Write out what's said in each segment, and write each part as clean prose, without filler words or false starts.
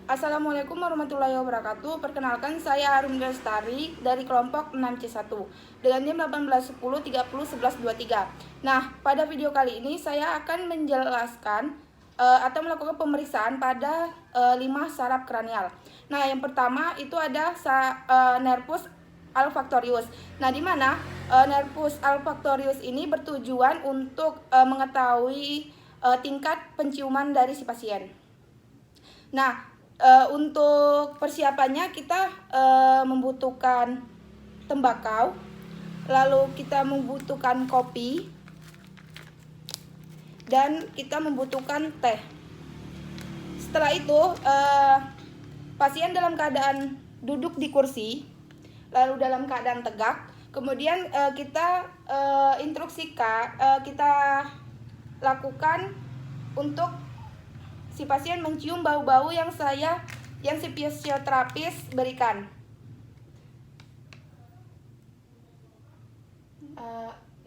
Assalamualaikum warahmatullahi wabarakatuh. Perkenalkan, saya Harum Lestari dari kelompok 6C1 dengan NIM 1810301123. Nah, pada video kali ini saya akan menjelaskan atau melakukan pemeriksaan pada 5 saraf kranial. Nah, yang pertama itu ada nervus olfactorius. Nah, di mana nervus olfactorius ini bertujuan untuk mengetahui tingkat penciuman dari si pasien. Nah, untuk persiapannya kita membutuhkan tembakau, lalu kita membutuhkan kopi, dan kita membutuhkan teh. Setelah itu pasien dalam keadaan duduk di kursi, lalu dalam keadaan tegak. Kemudian kita instruksikan, kita lakukan untuk si pasien mencium bau-bau yang si fisioterapis berikan.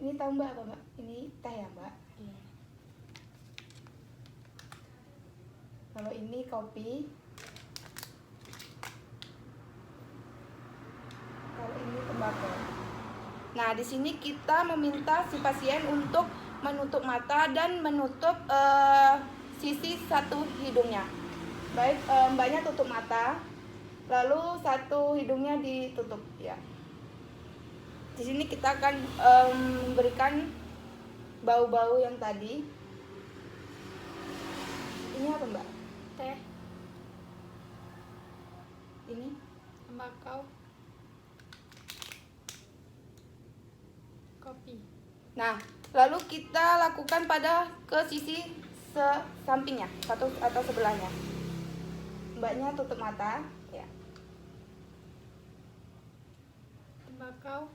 Ini tahu Mbak apa Mbak? Ini teh ya Mbak? Iya. Kalau ini kopi. Kalau ini tembakau. Nah, di sini kita meminta si pasien untuk menutup mata dan menutup sisi satu hidungnya. Baik, mbaknya tutup mata, lalu satu hidungnya ditutup ya. Di sini kita akan memberikan bau-bau yang tadi. Ini apa Mbak? Teh, Ini tembakau, kopi. Nah, lalu kita lakukan pada ke sisi sampingnya, satu atau sebelahnya. Mbaknya tutup mata ya. Tembakau,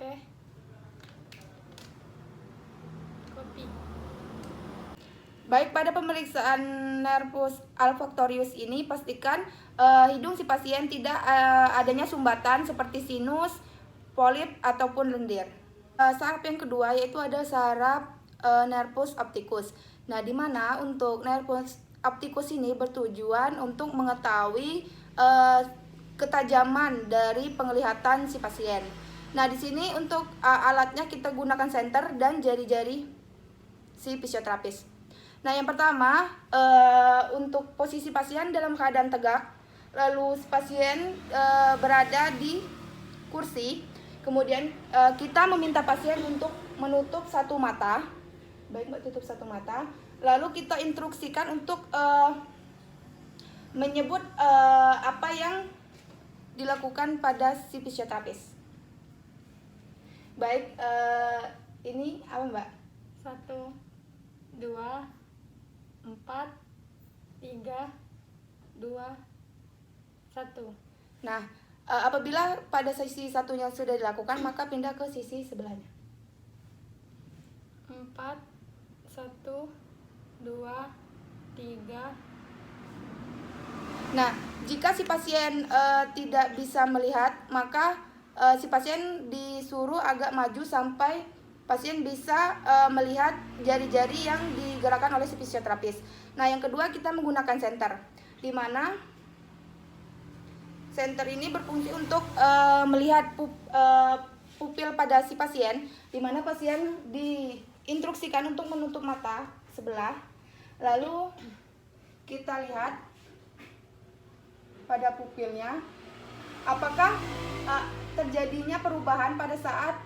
teh, kopi. Baik, pada pemeriksaan nervus olfactorius ini pastikan hidung si pasien tidak adanya sumbatan seperti sinus, polip ataupun lendir. Saraf yang kedua yaitu ada saraf nervus opticus. Nah, di mana untuk nervus opticus ini bertujuan untuk mengetahui ketajaman dari penglihatan si pasien. Nah, di sini untuk alatnya kita gunakan senter dan jari-jari si fisioterapis. Nah, yang pertama untuk posisi pasien dalam keadaan tegak, lalu si pasien berada di kursi. Kemudian kita meminta pasien untuk menutup satu mata. Baik Mbak, tutup satu mata. Lalu kita instruksikan untuk menyebut apa yang dilakukan pada si fisioterapis. Baik, ini apa Mbak? 1, 2, 4, 3, 2, 1. Nah, apabila pada sisi satunya sudah dilakukan, maka pindah ke sisi sebelahnya. 4, 1, 2, 3. Nah, jika si pasien tidak bisa melihat, maka si pasien disuruh agak maju sampai pasien bisa melihat jari-jari yang digerakkan oleh si fisioterapis. Nah, yang kedua kita menggunakan senter, di mana senter ini berfungsi untuk melihat pupil pada si pasien, di mana pasien diinstruksikan untuk menutup mata sebelah. Lalu kita lihat pada pupilnya apakah terjadinya perubahan pada saat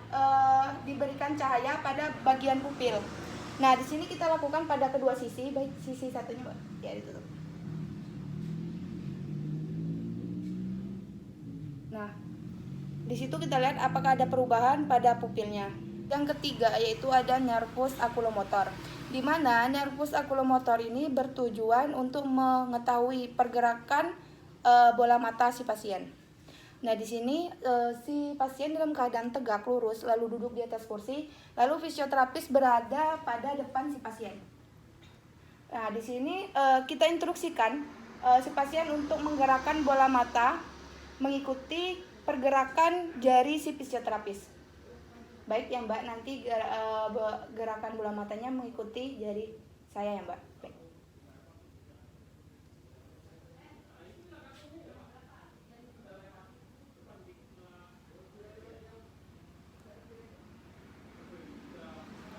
diberikan cahaya pada bagian pupil. Nah, di sini kita lakukan pada kedua sisi, baik sisi satunya ya ditutup. Nah, di situ kita lihat apakah ada perubahan pada pupilnya. Yang ketiga yaitu ada nervus oculomotor, di mana nervus oculomotor ini bertujuan untuk mengetahui pergerakan bola mata si pasien. Nah, di sini si pasien dalam keadaan tegak lurus lalu duduk di atas kursi, lalu fisioterapis berada pada depan si pasien. Nah, di sini kita instruksikan si pasien untuk menggerakkan bola mata mengikuti pergerakan jari si fisioterapis. Baik yang Mbak, nanti gerakan bola matanya mengikuti jari saya ya Mbak. Baik.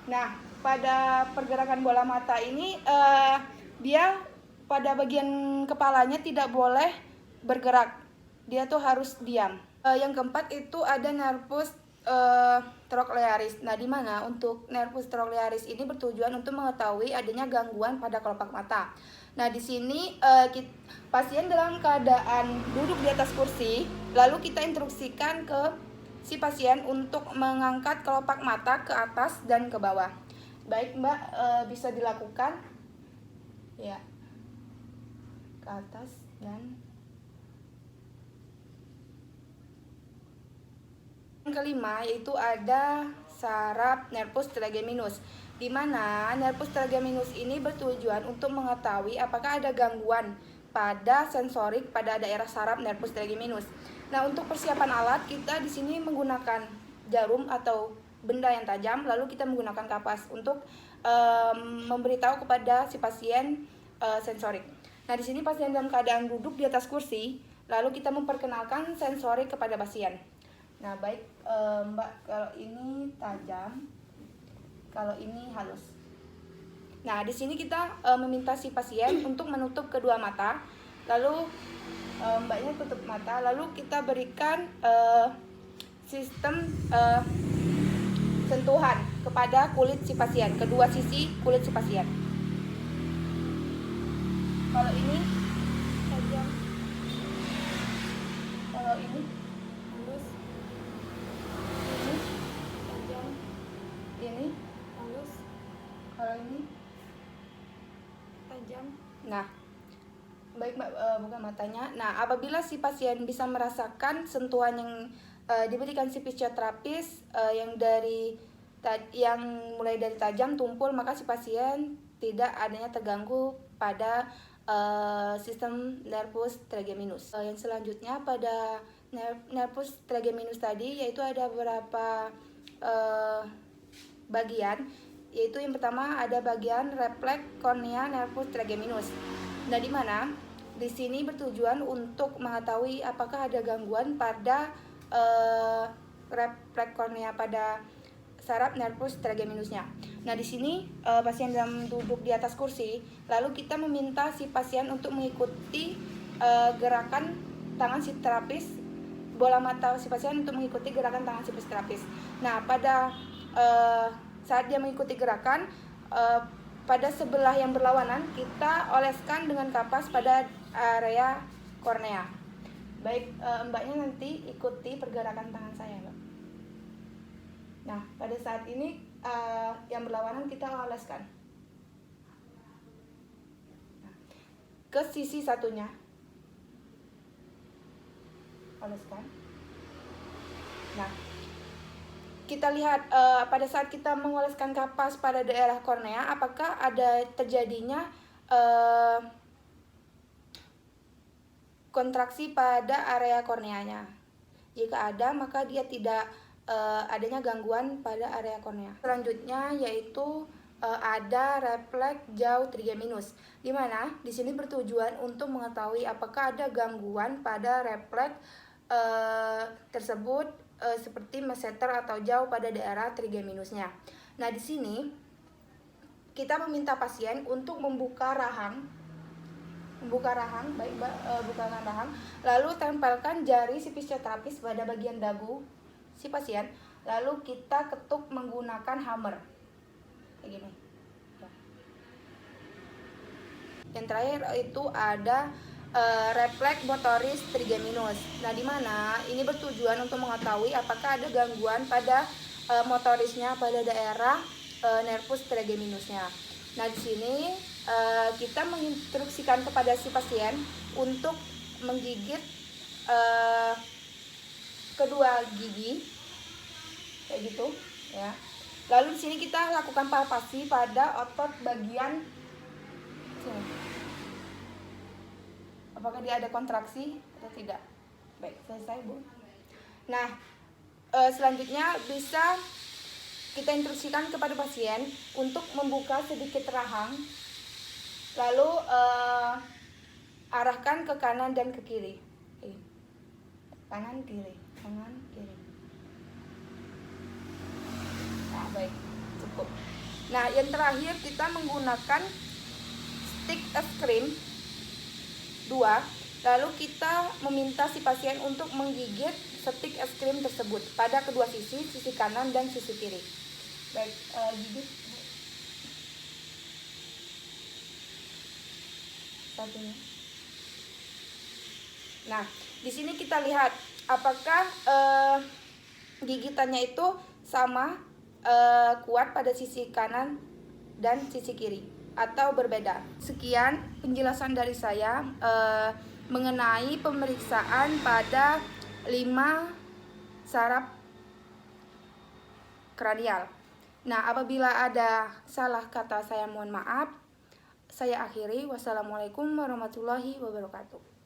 Nah, pada pergerakan bola mata ini dia pada bagian kepalanya tidak boleh bergerak. Dia tuh harus diam. Yang keempat itu ada nervus trochlearis. Nah, di mana untuk nervus trochlearis ini bertujuan untuk mengetahui adanya gangguan pada kelopak mata. Nah, di sini pasien dalam keadaan duduk di atas kursi, lalu kita instruksikan ke si pasien untuk mengangkat kelopak mata ke atas dan ke bawah. Baik Mbak, bisa dilakukan ya, ke atas dan yang kelima yaitu ada saraf nervus trigeminus, di mana nervus trigeminus ini bertujuan untuk mengetahui apakah ada gangguan pada sensorik pada daerah saraf nervus trigeminus. Nah, untuk persiapan alat kita di sini menggunakan jarum atau benda yang tajam, lalu kita menggunakan kapas untuk memberitahu kepada si pasien sensorik. Nah, di sini pasien dalam keadaan duduk di atas kursi, lalu kita memperkenalkan sensorik kepada pasien. Nah, baik Mbak, kalau ini tajam, kalau ini halus. Nah, di sini kita meminta si pasien untuk menutup kedua mata, lalu Mbaknya tutup mata, lalu kita berikan sistem sentuhan kepada kulit si pasien, kedua sisi kulit si pasien. Kalau ini tajam, kalau ini halus, ini tajam, ini halus, kalau ini tajam. Nah, baik Mbak, buka matanya. Nah, apabila si pasien bisa merasakan sentuhan yang diberikan si fisioterapis yang mulai dari tajam, tumpul, maka si pasien tidak adanya terganggu pada sistem nervus trigeminus. Yang selanjutnya pada nervus trigeminus tadi yaitu ada beberapa bagian, yaitu yang pertama ada bagian refleks kornea nervus trigeminus. Nah, di mana di sini bertujuan untuk mengetahui apakah ada gangguan pada refleks kornea pada saraf nervus trigeminusnya. Nah, di sini pasien dalam duduk di atas kursi, lalu kita meminta si pasien untuk mengikuti gerakan tangan si terapis, bola mata si pasien untuk mengikuti gerakan tangan si terapis. Nah, pada saat dia mengikuti gerakan, pada sebelah yang berlawanan kita oleskan dengan kapas pada area kornea. Baik, Mbaknya nanti ikuti pergerakan tangan saya, Mbak. Nah, pada saat ini yang berlawanan kita oleskan ke sisi satunya, oleskan. Nah, kita lihat pada saat kita mengoleskan kapas pada daerah kornea, apakah ada terjadinya kontraksi pada area korneanya. Jika ada, maka dia tidak adanya gangguan pada area kornea. Selanjutnya yaitu ada refleks jauh trigeminus, di mana di sini bertujuan untuk mengetahui apakah ada gangguan pada refleks tersebut seperti meseter atau jauh pada daerah trigeminusnya. Nah, di sini kita meminta pasien untuk membuka rahang, baik Mbak, bukakan rahang, lalu tempelkan jari si fisioterapis pada bagian dagu si pasien, lalu kita ketuk menggunakan hammer, kayak gini. Yang terakhir itu ada refleks motoris trigeminus. Nah, di mana ini bertujuan untuk mengetahui apakah ada gangguan pada motorisnya pada daerah nervus trigeminusnya. Nah, di sini kita menginstruksikan kepada si pasien untuk menggigit kedua gigi, kayak gitu, ya. Lalu di sini kita lakukan palpasi pada otot bagian sini. Apakah dia ada kontraksi atau tidak? Baik, selesai, Bu. Nah, selanjutnya bisa kita instruksikan kepada pasien untuk membuka sedikit rahang Lalu arahkan ke kanan dan ke kiri. Kanan kiri, kanan kiri. Nah, baik, cukup. Nah, yang terakhir kita menggunakan stick es krim 2. Lalu kita meminta si pasien untuk menggigit stick es krim tersebut pada kedua sisi kanan dan sisi kiri. Baik, gigit satunya. Nah, di sini kita lihat apakah gigitannya itu sama kuat pada sisi kanan dan sisi kiri atau berbeda. Sekian penjelasan dari saya mengenai pemeriksaan pada 5 saraf kranial. Nah, apabila ada salah kata saya mohon maaf. Saya akhiri. Wassalamualaikum warahmatullahi wabarakatuh.